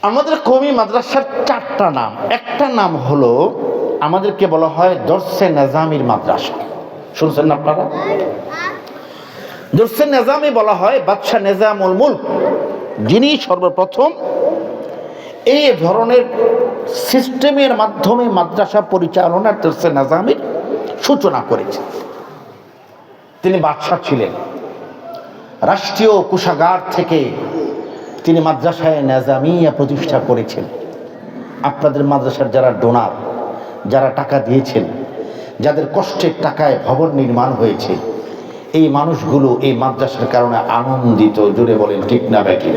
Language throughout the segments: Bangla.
আমাদের কওমি মাদ্রাসার চারটা নাম। একটা নাম হলো আমাদেরকে বলা হয় দরসে নেজামির মাদ্রাসা। শুনছেন না আপনারা? দরসে নেজামি বলা হয় বাদশাহ নেজামুল মুলক, যিনি সর্বপ্রথম এই ধরনের সিস্টেমের মাধ্যমে মাদ্রাসা পরিচালনার দরসে নেজামির সূচনা করেছেন। তিনি বাদশাহ ছিলেন। রাষ্ট্রীয় কোষাগার থেকে তিনি মাদ্রাসায় নেজামিয়া প্রতিষ্ঠা করেছেন। আপনাদের মাদ্রাসার যারা ডোনার, যারা টাকা দিয়েছেন, যাদের কষ্টের টাকায় ভবন নির্মাণ হয়েছে, এই মানুষগুলো এই মাদ্রাসার কারণে আনন্দিত। জুড়ে বলেন ঠিক না ব্যাকি?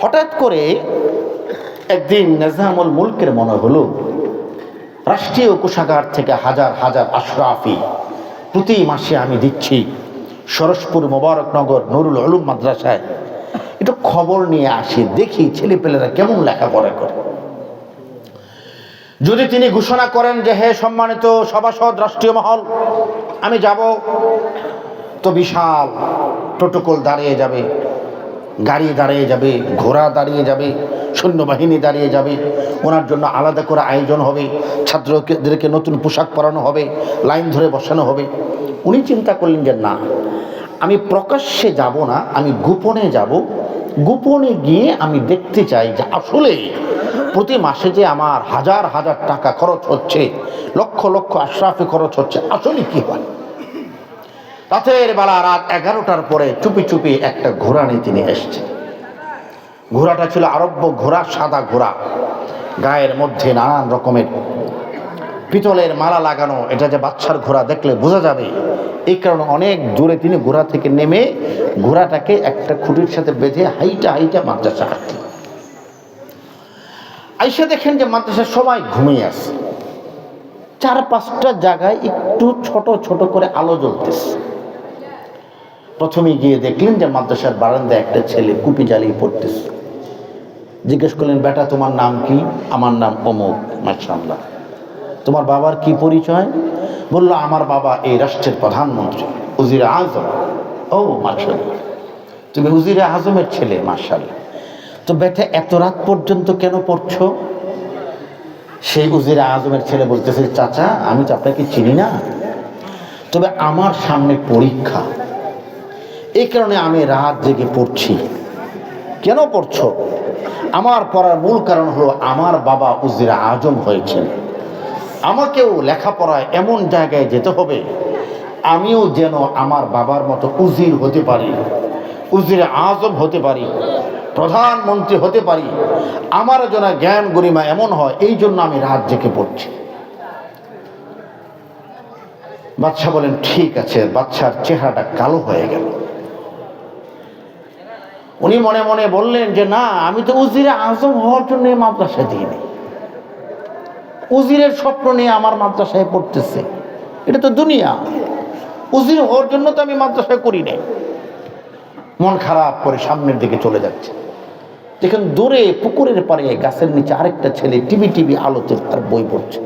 হঠাৎ করে একদিন নেজামুল মুলকের মনে হলো রাষ্ট্রীয় কোষাগার থেকে হাজার হাজার আশরাফি প্রতি মাসে আমি দিচ্ছি সরসপুর মোবারকনগর নুরুল উলুম মাদ্রাসায়, একটু খবর নিয়ে আসি, দেখি ছেলেপেলেরা কেমন লেখাপড়া করে। যদি তিনি ঘোষণা করেন যে হে সম্মানিত সভাসদ রাষ্ট্রীয় মহল, আমি যাব, তো বিশাল প্রটোকল দাঁড়িয়ে যাবে, গাড়ি দাঁড়িয়ে যাবে, ঘোড়া দাঁড়িয়ে যাবে, সৈন্যবাহিনী দাঁড়িয়ে যাবে, ওনার জন্য আলাদা করে আয়োজন হবে, ছাত্রদেরকে নতুন পোশাক পরানো হবে, লাইন ধরে বসানো হবে। উনি চিন্তা করলেন যে না, আমি প্রকাশ্যে যাব না, আমি গোপনে যাব। গোপনে গিয়ে আমি দেখতে চাই যে আসলে প্রতি মাসে যে আমার হাজার হাজার টাকা খরচ হচ্ছে, লক্ষ লক্ষ আশরাফি খরচ হচ্ছে, আসলে কি হয়। রাতের বেলা রাত 11টার পরে চুপি চুপি একটা ঘোড়া নিয়ে তিনি এসছেন। ঘোড়াটা ছিল আরব্য ঘোড়া, সাদা ঘোড়া, গায়ের মধ্যে নানান রকমের পিতলের মালা লাগানো। এটা যে বাচ্চার ঘোড়া দেখলে বোঝা যাবে, এই কারণে অনেক দূরে তিনি ঘোড়া থেকে নেমে ঘোড়াটাকে একটা খুঁটির সাথে বেঁধে হাইটা হাইটা মাদ্রাসা আসছে। আইসা দেখেন যে মাদ্রাসার সবাই ঘুমিয়ে আছে। 4-5টা জায়গায় একটু ছোট ছোট করে আলো জ্বলতেছে। প্রথমে গিয়ে দেখলেন যে মাদ্রাসার বারান্দায় একটা ছেলে কুপি জ্বালিয়ে পড়তেছে। জিজ্ঞেস করলেন, বেটা তোমার নাম কি? আমার নাম অমুক। মাশাআল্লাহ। তোমার বাবার কি পরিচয়? বলল, আমার বাবা এই রাষ্ট্রের প্রধানমন্ত্রী, উজিরে আজম। ও মাশাআল্লাহ, তুমি উজিরে আজমের ছেলে। মাশাআল্লাহ। তো বেটা এত রাত পর্যন্ত কেন পড়ছো? সেই উজিরে আজমের ছেলে বলতেছে, চাচা আমি তো আপনাকে চিনি না, তবে আমার সামনে পরীক্ষা, এই কারণে আমি রাত জেগে পড়ছি। কেন পড়ছো? আমার পড়ার মূল কারণ হলো আমার বাবা উজিরে আজম হয়েছেন, আমাকেও লেখাপড়ায় এমন জায়গায় যেতে হবে আমিও যেন আমার বাবার মতো উজির হতে পারি, উজিরে আজম হতে পারি, প্রধানমন্ত্রী হতে পারি, আমারও যেন জ্ঞান গরিমা এমন হয়, এই জন্য আমি রাত জেগে পড়ছি। বাদশা বলেন, ঠিক আছে। বাদশার চেহারাটা কালো হয়ে গেল। উনি মনে মনে বললেন যে না, আমি তো উজিরে আজম হওয়ার জন্য মাদ্রাসা দিইনি, উজিরের স্বপ্ন নিয়ে আমার মাদ্রাসায় পড়তেছে, এটা তো দুনিয়া, উজির হওয়ার জন্য তো আমি মাদ্রাসায় করি নাই। মন খারাপ করে সামনের দিকে চলে যাচ্ছে। দেখেন দূরে পুকুরের পাড়ে গাছের নিচে আরেকটা ছেলে টিভি আলোতে আর বই পড়ছে।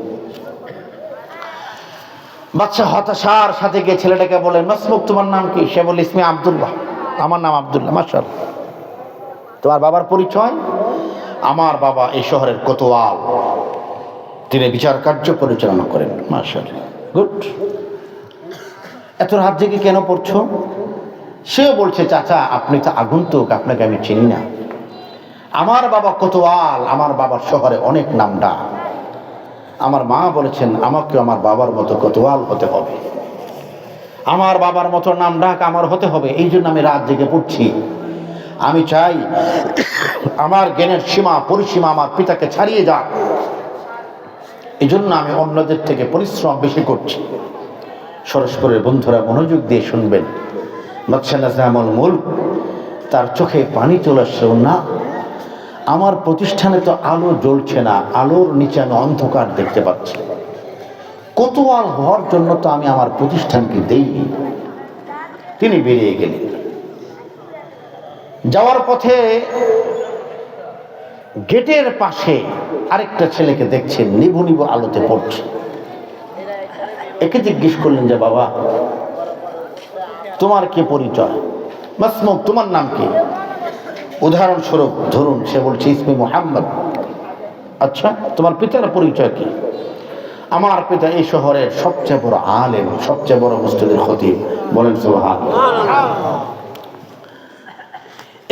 বাদশা হতাশার সাথে গিয়ে ছেলেটাকে বলেন, মাসমুক তোমার নাম কি? সে বলে, ইসমে আব্দুল্লাহ। আমার নাম আব্দুল্লাহ। মাশাআল্লাহ। তোমার বাবার পরিচয়? আমার বাবা এই শহরের কোতোয়াল, তিনি বিচার কার্য পরিচালনা করেন। মাশাআল্লাহ, গুড। এত রাত জেগে কেন পড়ছো? সেও বলছে, চাচা আপনি তো আগন্তুক, আপনাকে আমি চিনি না। আমার বাবা কোতোয়াল, আমার বাবার শহরে অনেক নামডা। আমার মা বলেছেন আমাকেও আমার বাবার মতো কোতোয়াল হতে হবে, আমার বাবার মতো নাম ডাক আমার হতে হবে, এই জন্য আমি রাত জেগে পড়ছি। আমি চাই আমার জ্ঞানের সীমা পরিসীমা আমার পিতাকে ছাড়িয়ে যাক, এই জন্য আমি অন্যদের থেকে পরিশ্রম বেশি করছি। সরসপুরের বন্ধুরা মনোযোগ দিয়ে শুনবেন। বাদশা নেজামুল মুলক তার চোখে পানি চলে আসছে। না, আমার প্রতিষ্ঠানে তো আলো জ্বলছে না, আলোর নিচে আমি অন্ধকার দেখতে পাচ্ছি। কোতোয়াল হওয়ার জন্য তো আমি আমার প্রতিষ্ঠানকে দেইনি। তিনি বেরিয়ে গেলেন। যাওয়ার পথে গেটের পাশে আরেকটা ছেলেকে দেখছেন নিভু নিভু আলোতে পড়ছে। একে জিজ্ঞেস করলেন যে বাবা তোমার কি পরিচয়? মাসমুক তোমার নাম কি? উদাহরণস্বরূপ ধরুন, সে বলছে ইসমে মুহাম্মদ। আচ্ছা, তোমার পিতার পরিচয় কি? আমার পিতা এই শহরের সবচেয়ে বড় আলেম, সবচেয়ে বড় মসজিদের খতিব। বলেন সুবহানাল্লাহ।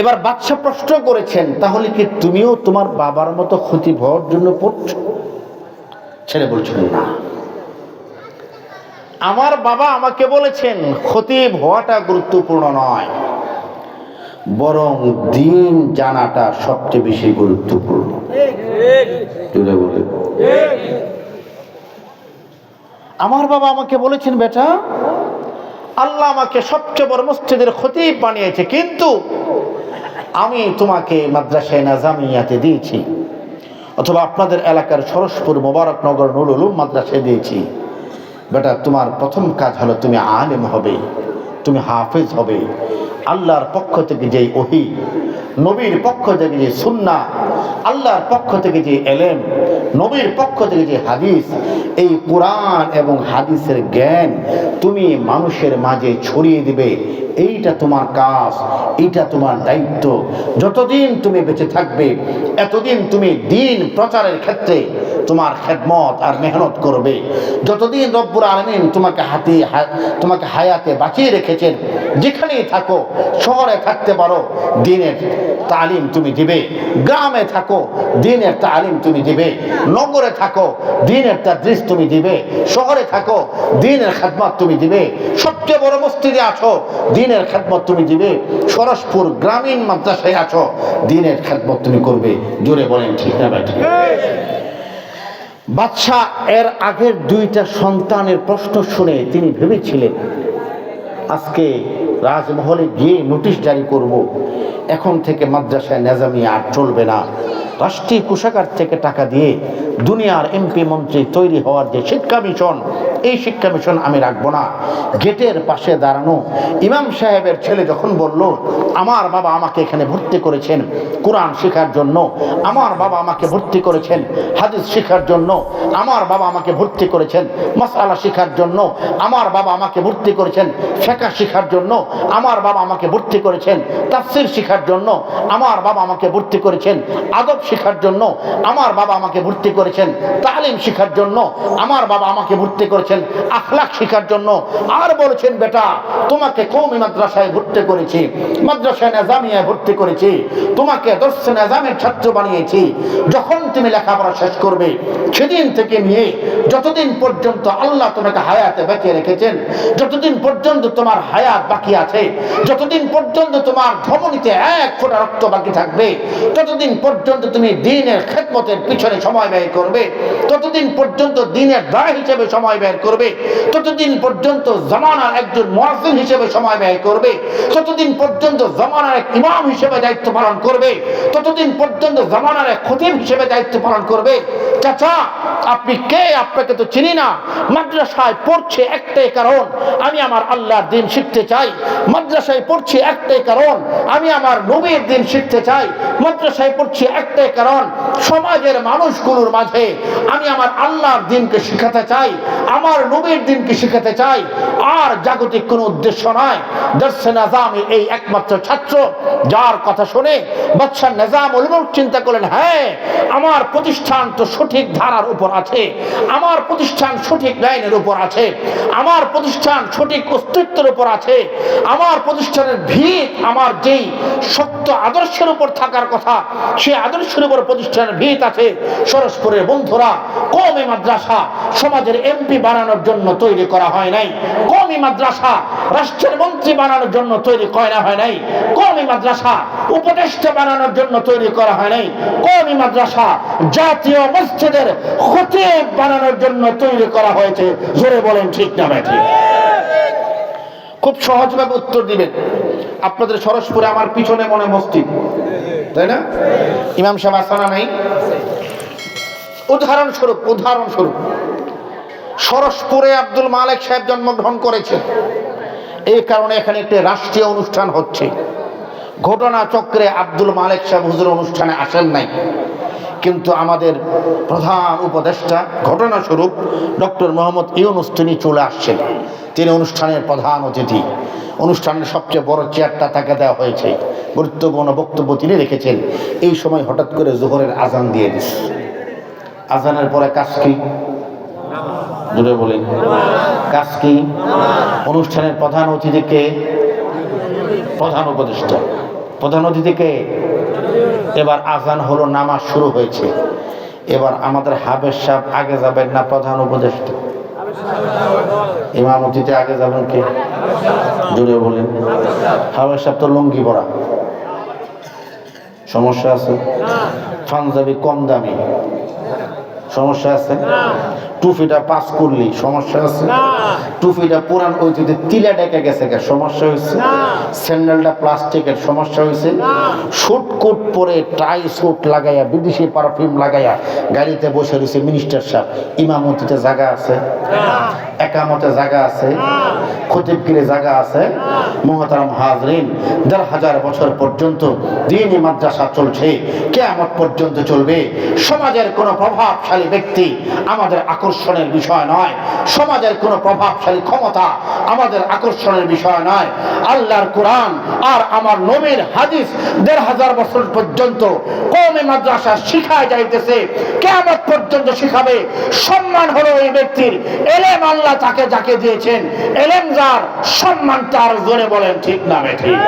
এবার বাদশা প্রশ্ন করেছেন, তাহলে কি তুমিও তোমার বাবার মতো খতিব হওয়ার জন্য পড়ছো? ছেলে বলছেন, না, আমার বাবা আমাকে বলেছেন খতিব হওয়াটা গুরুত্বপূর্ণ নয়, বরং দিন জানাটা সবচেয়ে বেশি গুরুত্বপূর্ণ। আমার বাবা আমাকে বলেছেন, বেটা, আল্লাহ আমাকে সবচেয়ে বড় মসজিদের খতিব বানিয়েছে, কিন্তু আমি তোমাকে মাদ্রাসায়ে নাজামিয়াতে দিয়েছি, অথবা আপনাদের এলাকার সরসপুর মোবারকনগর নুরুল উলুম মাদ্রাসায় দিয়েছি। বেটা, তোমার প্রথম কাজ হলো তুমি আলেম হবে, তুমি হাফেজ হবে। আল্লাহর পক্ষ থেকে যে ওহী, নবীর পক্ষ থেকে যে সুন্নাহ, আল্লাহর পক্ষ থেকে যে এলেম, নবীর পক্ষ থেকে যে হাদিস, এই কোরআন এবং হাদিসের জ্ঞান তুমি মানুষের মাঝে ছড়িয়ে দিবে। এইটা তোমার কাজ, এইটা তোমার দায়িত্ব। যতদিন তুমি বেঁচে থাকবে এতদিন তুমি দ্বীন প্রচারের ক্ষেত্রে তোমার খেদমত আর মেহনত করবে। যতদিন রব্বুল আলামিন তোমাকে হায়াতে বাঁচিয়ে রেখেছেন, যেখানেই থাকো, শহরে থাকতে পারো, দ্বীনের তালিম তুমি দিবে। গ্রামে থাকো, দ্বীনের তালিম তুমি দিবে। নগরে থাকো, দ্বীনের তাদরিস তুমি দিবে। শহরে থাকো, দ্বীনের খেদমত তুমি দিবে। সবচেয়ে বড় মসজিদে আছো, দ্বীনের খেদমত তুমি দিবে। সরসপুর গ্রামীণ মাদ্রাসায় আছো, দ্বীনের খেদমত তুমি করবে। জোরে বলেন ঠিক না ঠিক? বাদশা এর আগের দুইটা সন্তানের প্রশ্ন শুনে তিনি ভেবেছিলেন, আজকে রাজমহলে গিয়ে নোটিশ জারি করব, এখন থেকে মাদ্রাসায় নেজামিয়া আর চলবে না। রাষ্ট্রীয় কোষাগার থেকে টাকা দিয়ে দুনিয়ার এমপি মন্ত্রী তৈরি হওয়ার যে শিক্ষা মিশন, এই শিক্ষা মিশন আমি রাখবো না। গেটের পাশে দাঁড়ানো ইমাম সাহেবের ছেলে যখন বলল, আমার বাবা আমাকে এখানে ভর্তি করেছেন কোরআন শেখার জন্য, আমার বাবা আমাকে ভর্তি করেছেন হাদিস শেখার জন্য, আমার বাবা আমাকে ভর্তি করেছেন মাসআলা শেখার জন্য, আমার বাবা আমাকে ভর্তি করেছেন ফিকহ শেখার জন্য, আমার বাবা আমাকে ভর্তি করেছেন তাফসীর শেখার জন্য, আমার বাবা আমাকে ভর্তি করেছেন আদব শেখার জন্য, আমার বাবা আমাকে ভর্তি করেছেন তালিম শেখার জন্য, আমার বাবা আমাকে ভর্তি করেছেন আখলাক শেখার জন্য। আর বলেছেন, বেটা, তোমাকে কওমি মাদ্রাসায় ভর্তি করেছি, মাদ্রাসায়ে নাজামিয়ায় ভর্তি করেছি, তোমাকে দর্সে নাজামের ছাত্র বানিয়েছি। যখন তুমি লেখাপড়া শেষ করবে, সেদিন থেকে নিয়ে যতদিন পর্যন্ত আল্লাহ তোমাকে হায়াতে বাঁচিয়ে রেখেছেন, যতদিন পর্যন্ত তোমার হায়াত বাকি আছে, যতদিন পর্যন্ত তোমার ধমনীতে এক ফোঁটা রক্ত বাকি থাকবে, ততদিন পর্যন্ত তুমি দ্বীনের খেদমতের পিছনে সময় ব্যয় করবে, ততদিন পর্যন্ত দ্বীনের দায় হিসেবে সময় ব্যয় করবে, ততদিন পর্যন্ত জামানার একজন মুয়াজ্জিন হিসেবে সময় ব্যয় করবে, ততদিন পর্যন্ত জামানার এক ইমাম হিসেবে দায়িত্ব পালন করবে, ততদিন পর্যন্ত জামানার এক খতিব হিসেবে দায়িত্ব পালন করবে। চাচা, আপনি কে? আপনাকে তো চিনি না। মাদ্রাসায় পড়ছে একটাই কারণ, আমি আমার আল্লাহর দ্বীন শিখতে চাই। মাদ্রাসায় পড়ছি একটাই কারণ, আমি আমার নবীর দ্বীন শিখতে চাই। মাদ্রাসায় পড়ছি একটাই কারণ, সমাজের মানুষগুলোর মাঝে আমি আমার আল্লাহর দ্বীনকে শিখাতে চাই, আমার নবীর দ্বীনকে শিখাতে চাই। আর জাগতিক কোনো উদ্দেশ্য নয়। দর্সে নাজামি এই একমাত্র ছাত্র, যার কথা শুনে বাদশা নিজামুল মুলক চিন্তা করলেন, হ্যাঁ, আমার প্রতিষ্ঠান তো সঠিক ধারার উপর আছে, আমার প্রতিষ্ঠান সঠিক লাইনের উপর আছে, আমার প্রতিষ্ঠান সঠিক অস্তিত্বের উপর আছে, আমার প্রতিষ্ঠানের ভিত আমার যেই শক্ত আদর্শের উপর থাকার কথা, সেই আদর্শের উপর প্রতিষ্ঠানের ভিত আছে। সরসপুরের বন্ধুরা, কওমি মাদ্রাসা সমাজের এমপি বানানোর জন্য তৈরি করা হয় নাই, কওমি মাদ্রাসা রাষ্ট্রের মন্ত্রী বানানোর জন্য তৈরি করা হয় নাই, কওমি মাদ্রাসা উপদেষ্টা বানানোর জন্য তৈরি করা হয় নাই, কওমি মাদ্রাসা জাতীয় মসজিদের খতিব বানানোর জন্য তৈরি করা হয়েছে। জোরে বলেন ঠিক না ঠিক? খুব সহজভাবে উত্তর দিবেন। আপনাদের সরসপুরে আমার পিছনে মনে মসজিদ, তাই না? ইমাম সাহেব আসানা নাই? উদাহরণস্বরূপ সরসপুরে আব্দুল মালেক সাহেব জন্মগ্রহণ করেছেন, এই কারণে এখানে একটি রাষ্ট্রীয় অনুষ্ঠান হচ্ছে। ঘটনা চক্রে আব্দুল মালেক সাহেব হুজুর অনুষ্ঠানে আসেন নাই, কিন্তু আমাদের প্রধান উপদেষ্টা ঘটনাস্বরূপ ডক্টর মোহাম্মদ ইউনূস তিনি চলে আসছেন। তিনি অনুষ্ঠানের প্রধান অতিথি। অনুষ্ঠানের সবচেয়ে বড় চেয়ারটা তাকে দেওয়া হয়েছে, গুরুত্বপূর্ণ বক্তব্য তিনি রেখেছেন। এই সময় হঠাৎ করে জোহরের আজান দিয়ে দিচ্ছে। আজানের পরে কাজ কি? জুড়ে বলেন, কাজ কি? অনুষ্ঠানের প্রধান অতিথিকে, প্রধান উপদেষ্টা, প্রধান অতিথিকে। এবার আজান হলো, নামাজ শুরু হয়েছে। এবার আমাদের হাবেজ সাহেব আগে যাবেন না প্রধান উপদেষ্টা? ইমামতিতে আগে যাবেন কে? জুড়ে বলেন। হাবেজ সাহেব তো লুঙ্গি পরা, সমস্যা আছে? পাঞ্জাবি কম দামি, সমস্যা আছে? টুপিটা পাস করলি, সমস্যা আছে? টুপিটা পুরান ওই যদি তিলা ডেকে গেছে, সমস্যা হয়েছে? স্যান্ডেলটা প্লাস্টিকের, সমস্যা হয়েছে? শুট কোট পরে টাই স্যুট লাগাইয়া বিদেশি পারফিউম লাগাইয়া গাড়িতে বসে রয়েছে মিনিস্টার সাহেব। ইমামতিতে জায়গা আছে? একামতে জায়গা আছে? খতিবগিরে জায়গা আছে? মুহতারাম হাজরিন, ১,৫০০ বছর পর্যন্ত দ্বীনি মাদ্রাসা চলছে, কিয়ামত পর্যন্ত চলবে। সমাজের কোনো প্রভাবশালী ব্যক্তি আমাদের আকর্ষণের বিষয় নয়, সমাজের কোনো প্রভাবশালী ক্ষমতা আমাদের আকর্ষণের বিষয় নয়। আল্লাহর কোরআন আর আমার নবীর হাদিস ১,৫০০ বছর পর্যন্ত কওমি মাদ্রাসা শিখায় যাইতেছে, কিয়ামত পর্যন্ত শিখাবে। সম্মান হলো এই ব্যক্তির, এলেম আল্লাহ তাকে যাকে দিয়েছেন, এলেম যার, সম্মান তার। জোরে বলেন ঠিক না বেঠিক?